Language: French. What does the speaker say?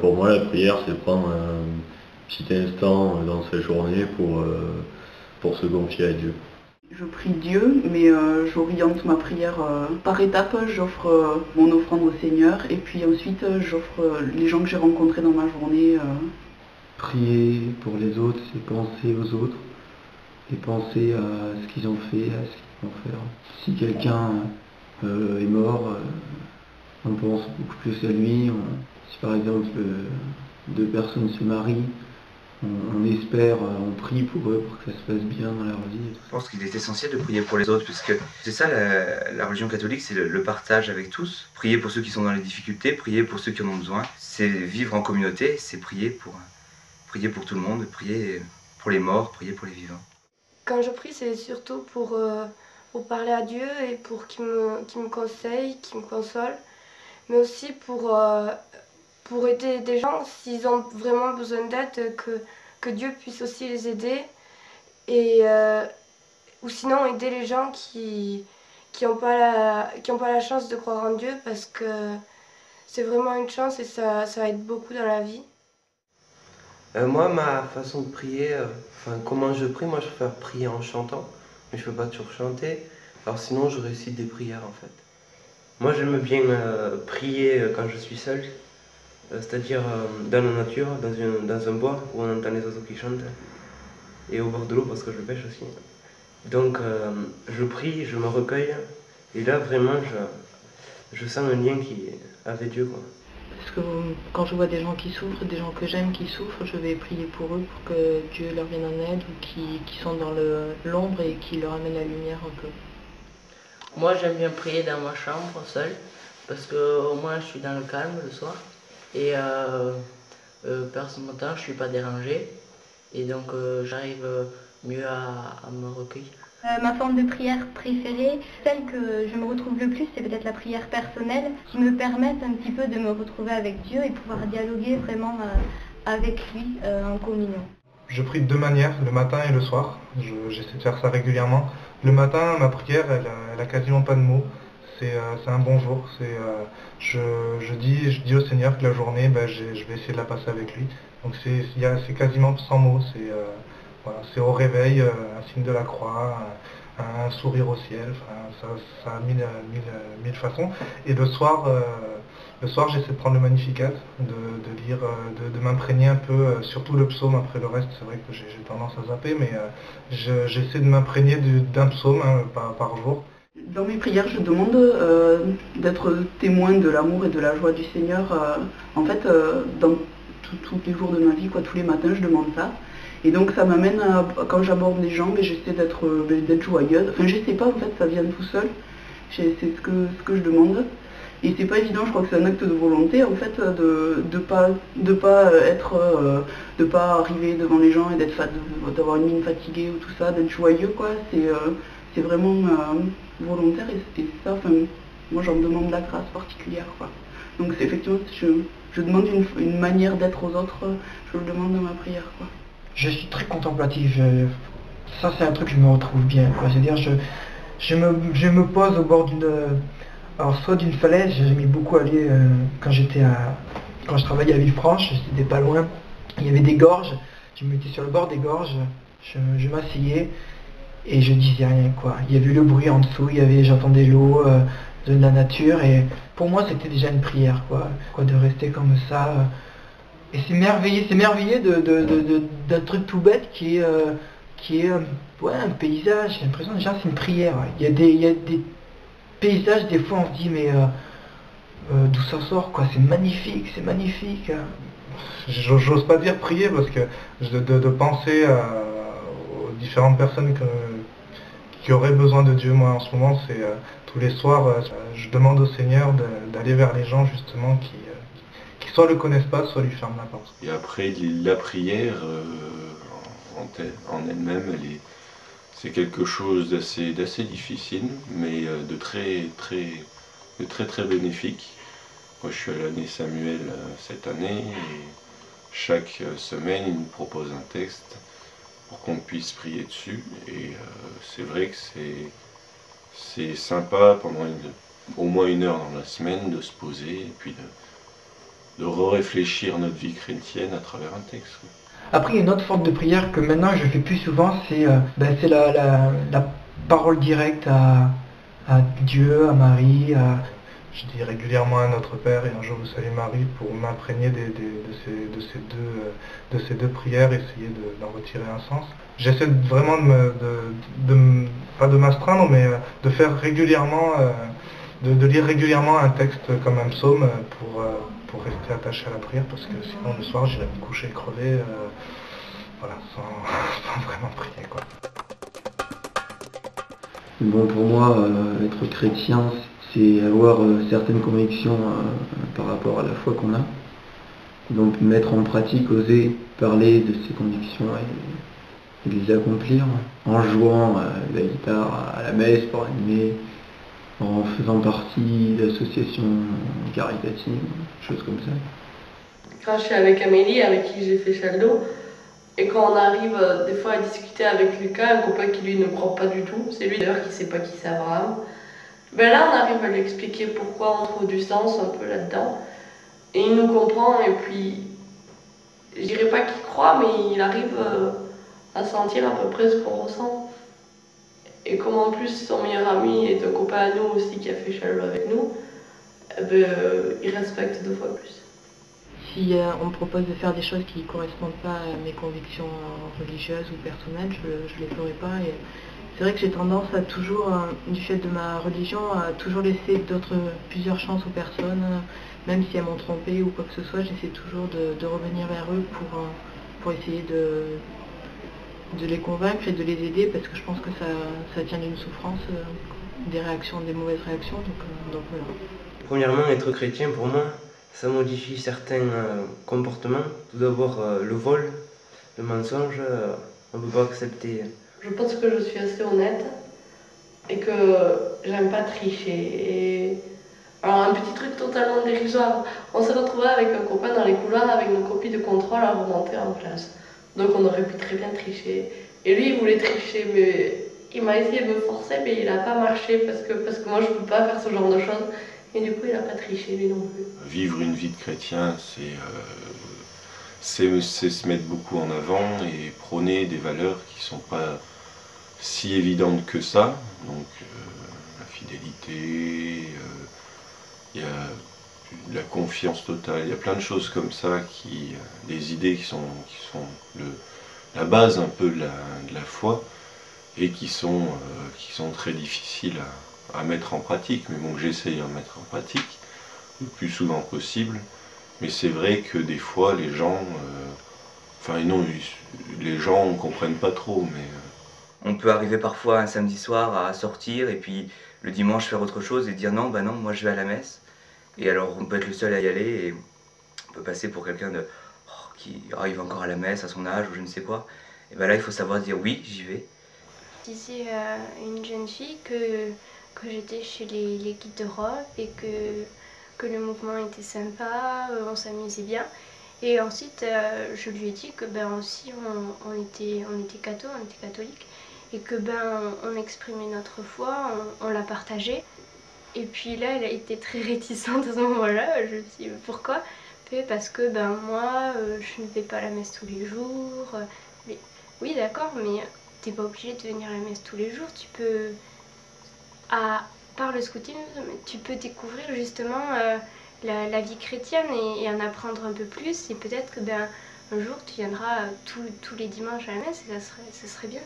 Pour moi, la prière, c'est prendre un petit instant dans sa journée pour se confier à Dieu. Je prie Dieu, mais j'oriente ma prière par étapes. J'offre mon offrande au Seigneur et puis ensuite j'offre les gens que j'ai rencontrés dans ma journée. Prier pour les autres, c'est penser aux autres et penser à ce qu'ils ont fait, à ce qu'ils vont faire. Si quelqu'un est mort, on pense beaucoup plus à lui. Si par exemple deux personnes se marient, on espère, on prie pour eux pour que ça se passe bien dans leur vie. Je pense qu'il est essentiel de prier pour les autres, puisque c'est ça la religion catholique, c'est le partage avec tous. Prier pour ceux qui sont dans les difficultés, prier pour ceux qui en ont besoin. C'est vivre en communauté, c'est prier pour tout le monde, prier pour les morts, prier pour les vivants. Quand je prie, c'est surtout pour parler à Dieu et pour qu'il me conseille, qu'il me console, mais aussi pour aider des gens s'ils ont vraiment besoin d'aide, que Dieu puisse aussi les aider, et, ou sinon aider les gens qui n'ont pas la chance de croire en Dieu, parce que c'est vraiment une chance et ça aide beaucoup dans la vie. Moi, ma façon de prier, comment je prie, moi je préfère prier en chantant, mais je peux pas toujours chanter, alors sinon je récite des prières en fait. Moi j'aime bien prier quand je suis seul, c'est-à-dire dans la nature, dans un bois où on entend les oiseaux qui chantent, et au bord de l'eau parce que je pêche aussi. Donc je prie, je me recueille, et là vraiment je sens un lien avec Dieu, quoi. Parce que quand je vois des gens qui souffrent, des gens que j'aime qui souffrent, je vais prier pour eux pour que Dieu leur vienne en aide ou qui sont dans l'ombre et qui leur amène la lumière un peu. Moi j'aime bien prier dans ma chambre seule parce que au moins je suis dans le calme le soir et personne ne m'entend, je suis pas dérangée et donc j'arrive mieux à me recueillir. Ma forme de prière préférée, celle que je me retrouve le plus, c'est peut-être la prière personnelle qui me permette un petit peu de me retrouver avec Dieu et pouvoir dialoguer vraiment avec lui en communion. Je prie de deux manières, le matin et le soir. J'essaie de faire ça régulièrement. Le matin, ma prière, elle a quasiment pas de mots. C'est un bonjour. Je dis au Seigneur que la journée, je vais essayer de la passer avec lui. Donc c'est quasiment sans mots. Voilà, c'est au réveil, un signe de la croix, un sourire au ciel. Enfin, ça a mille façons. Et le soir, j'essaie de prendre le Magnificat, de lire, de m'imprégner un peu, surtout le psaume. Après le reste, c'est vrai que j'ai tendance à zapper, mais j'essaie de m'imprégner d'un psaume par jour. Dans mes prières, je demande d'être témoin de l'amour et de la joie du Seigneur. En fait, dans tous les jours de ma vie, tous les matins, je demande ça. Et donc ça m'amène à, quand j'aborde les gens, j'essaie d'être joyeuse. Enfin, je sais pas, en fait, ça vient tout seul. C'est ce que je demande. Et c'est pas évident, je crois que c'est un acte de volonté, en fait, de pas arriver devant les gens et d'avoir une mine fatiguée ou tout ça, d'être joyeux, quoi. C'est vraiment volontaire et ça, enfin, moi j'en demande la grâce particulière, quoi. Donc c'est effectivement, je demande une manière d'être aux autres, je le demande dans ma prière, quoi. Je suis très contemplatif, ça c'est un truc que je me retrouve bien, quoi. C'est-à-dire je me pose au bord soit d'une falaise, j'aimais beaucoup aller quand je travaillais à Villefranche, c'était pas loin, il y avait des gorges, je me mettais sur le bord des gorges, je m'asseyais et je disais rien, quoi. Il y avait le bruit en dessous, j'entendais l'eau, de la nature, et pour moi c'était déjà une prière, quoi, de rester comme ça. Et c'est merveilleux d'un truc tout bête qui est un paysage. J'ai l'impression déjà c'est une prière. Il y a des paysages, des fois on se dit mais d'où ça sort, quoi. C'est magnifique, c'est magnifique. J'ose pas dire prier parce que de penser aux différentes personnes qui auraient besoin de Dieu. Moi en ce moment, c'est tous les soirs, je demande au Seigneur d'aller vers les gens justement qui soit le connaissent pas, soit lui ferment la porte. Et après, la prière en elle-même, c'est quelque chose d'assez difficile, mais de très bénéfique. Moi, je suis à l'année Samuel cette année, et chaque semaine, il nous propose un texte pour qu'on puisse prier dessus. Et c'est vrai que c'est sympa pendant au moins 1 heure dans la semaine de se poser et puis réfléchir notre vie chrétienne à travers un texte. Après, il y a une autre forme de prière que maintenant je fais plus souvent, c'est la parole directe à Dieu, à Marie. Je dis régulièrement à Notre Père et un jour vous savez Marie pour m'imprégner de ces deux prières, essayer d'en retirer un sens. J'essaie vraiment pas de m'astreindre, mais de faire régulièrement, de lire régulièrement un texte comme un psaume pour rester attaché à la prière, parce que sinon le soir j'irai me coucher crevé, voilà, sans vraiment prier, quoi. Bon, pour moi, être chrétien, c'est avoir certaines convictions par rapport à la foi qu'on a. Donc mettre en pratique, oser parler de ces convictions et les accomplir en jouant la guitare à la messe pour animer, en faisant partie d'associations caritatives, choses comme ça. Quand je suis avec Amélie, avec qui j'ai fait Chaldo, et quand on arrive des fois à discuter avec Lucas, un copain qui lui ne croit pas du tout, c'est lui d'ailleurs qui ne sait pas qui c'est Abraham, ben là on arrive à lui expliquer pourquoi on trouve du sens un peu là-dedans, et il nous comprend, et puis je dirais pas qu'il croit, mais il arrive à sentir à peu près ce qu'on ressent. Et comme en plus son meilleur ami est un copain à nous aussi qui a fait Chaldo avec nous, ben, il respecte 2 fois plus. Si on me propose de faire des choses qui ne correspondent pas à mes convictions religieuses ou personnelles, je ne les ferai pas. Et c'est vrai que j'ai tendance à toujours, du fait de ma religion, à toujours laisser plusieurs chances aux personnes, même si elles m'ont trompée ou quoi que ce soit, j'essaie toujours de revenir vers eux pour essayer de les convaincre et de les aider, parce que je pense que ça tient d'une souffrance, des mauvaises réactions, donc voilà. Premièrement, être chrétien pour moi, ça modifie certains comportements. Tout d'abord, le vol, le mensonge, on ne peut pas accepter. Je pense que je suis assez honnête et que j'aime pas tricher. Et... Alors un petit truc totalement dérisoire, on s'est retrouvé avec un copain dans les couloirs avec nos copies de contrôle à remonter en classe. Donc on aurait pu très bien tricher. Et lui il voulait tricher, mais il m'a essayé de me forcer, mais il n'a pas marché parce que moi je ne peux pas faire ce genre de choses. Et du coup, il n'a pas triché, lui non plus. Vivre une vie de chrétien, c'est se mettre beaucoup en avant et prôner des valeurs qui ne sont pas si évidentes que ça. Donc, la fidélité, il y a la confiance totale, il y a plein de choses comme ça, des idées qui sont la base un peu de la foi et qui sont très difficiles à mettre en pratique, mais bon, j'essaye de mettre en pratique le plus souvent possible. Mais c'est vrai que des fois, les gens, les gens ne comprennent pas trop, mais... On peut arriver parfois un samedi soir à sortir et puis le dimanche faire autre chose et dire non, bah non, moi je vais à la messe. Et alors on peut être le seul à y aller et on peut passer pour quelqu'un qui arrive encore à la messe à son âge ou je ne sais quoi. Et ben là, il faut savoir dire oui, j'y vais. Je disais à une jeune fille que j'étais chez les guides d'Europe et que le mouvement était sympa, on s'amusait bien. Et ensuite, je lui ai dit que aussi on était catholique et que on exprimait notre foi, on la partageait. Et puis là, elle a été très réticente à ce moment-là. Je me suis dit pourquoi? Parce que moi, je ne vais pas à la messe tous les jours. Mais, oui, d'accord, mais t'es pas obligé de venir à la messe tous les jours. Tu peux, par le scoutisme, tu peux découvrir justement la vie chrétienne et en apprendre un peu plus. Et peut-être que un jour, tu viendras tous les dimanches à la messe et ça serait bien.